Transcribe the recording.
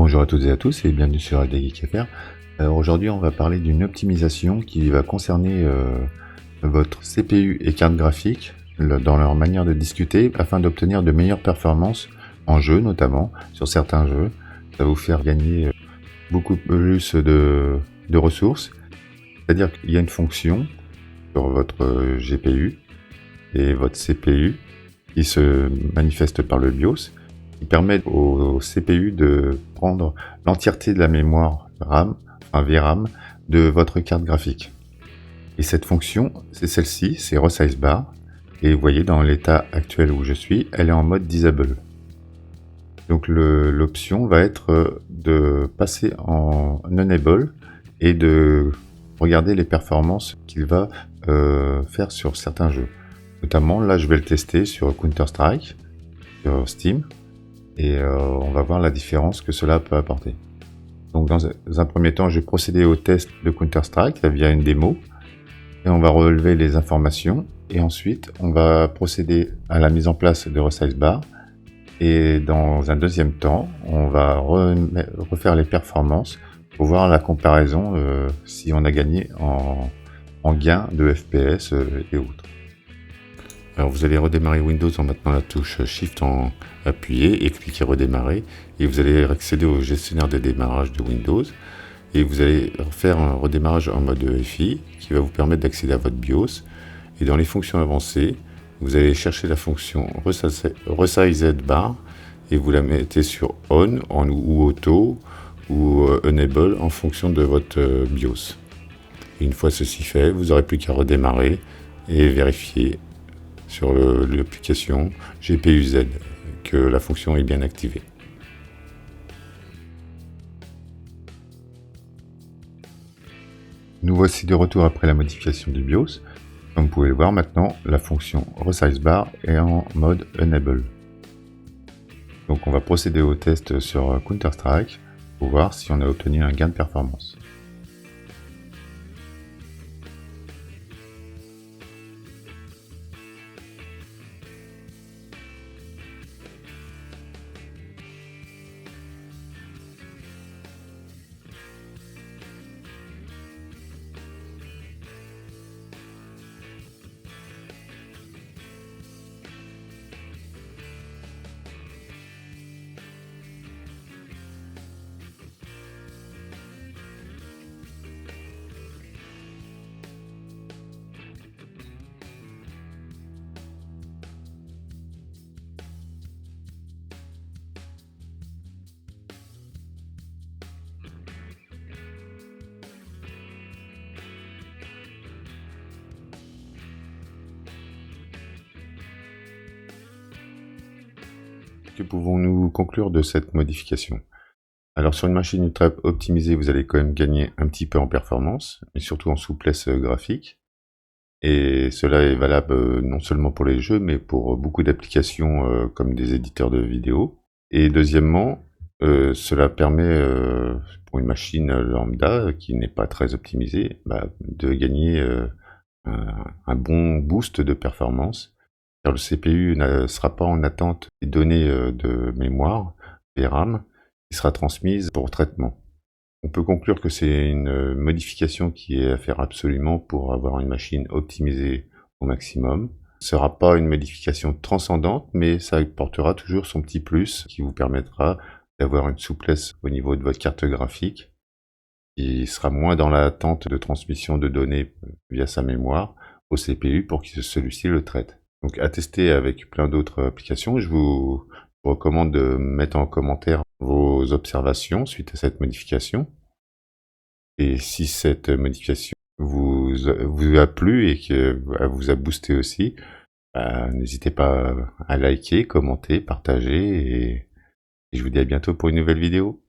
Bonjour à toutes et à tous et bienvenue sur AD Geek FR. Alors aujourd'hui on va parler d'une optimisation qui va concerner votre CPU et carte graphique dans leur manière de discuter afin d'obtenir de meilleures performances en jeu notamment, sur certains jeux. Ça va vous faire gagner beaucoup plus de ressources, c'est-à-dire qu'il y a une fonction sur votre GPU et votre CPU qui se manifeste par le BIOS, qui permet au CPU de prendre l'entièreté de la mémoire RAM, enfin VRAM, de votre carte graphique. Et cette fonction, c'est celle-ci, c'est Resize Bar. Et vous voyez, dans l'état actuel où je suis, elle est en mode Disable. Donc l'option va être de passer en Enable et de regarder les performances qu'il va faire sur certains jeux. Notamment, là, je vais le tester sur Counter-Strike, sur Steam. Et on va voir la différence que cela peut apporter. Donc dans un premier temps, je vais procéder au test de Counter-Strike via une démo et on va relever les informations et ensuite on va procéder à la mise en place de Resize Bar et dans un deuxième temps, on va refaire les performances pour voir la comparaison si on a gagné en gain de FPS et autres. Alors vous allez redémarrer Windows en maintenant la touche Shift en appuyé et cliquez redémarrer et vous allez accéder au gestionnaire de démarrage de Windows et vous allez faire un redémarrage en mode EFI qui va vous permettre d'accéder à votre BIOS et dans les fonctions avancées vous allez chercher la fonction Resized Bar et vous la mettez sur On ou Auto ou Enable en fonction de votre BIOS. Et une fois ceci fait, vous n'aurez plus qu'à redémarrer et vérifier sur l'application GPU-Z que la fonction est bien activée. Nous voici de retour après la modification du BIOS. Comme vous pouvez le voir maintenant, la fonction Resize Bar est en mode Enable. Donc on va procéder au test sur Counter-Strike pour voir si on a obtenu un gain de performance. Que pouvons-nous conclure de cette modification? Alors sur une machine ultra optimisée, vous allez quand même gagner un petit peu en performance, mais surtout en souplesse graphique. Et cela est valable non seulement pour les jeux, mais pour beaucoup d'applications comme des éditeurs de vidéos. Et deuxièmement, cela permet pour une machine lambda qui n'est pas très optimisée, de gagner un bon boost de performance. Car le CPU ne sera pas en attente des données de mémoire, VRAM, qui sera transmise pour traitement. On peut conclure que c'est une modification qui est à faire absolument pour avoir une machine optimisée au maximum. Ce ne sera pas une modification transcendante, mais ça apportera toujours son petit plus qui vous permettra d'avoir une souplesse au niveau de votre carte graphique, qui sera moins dans l'attente de transmission de données via sa mémoire au CPU pour que celui-ci le traite. Donc à tester avec plein d'autres applications. Je vous recommande de mettre en commentaire vos observations suite à cette modification. Et si cette modification vous a plu et que vous a boosté aussi, n'hésitez pas à liker, commenter, partager et je vous dis à bientôt pour une nouvelle vidéo.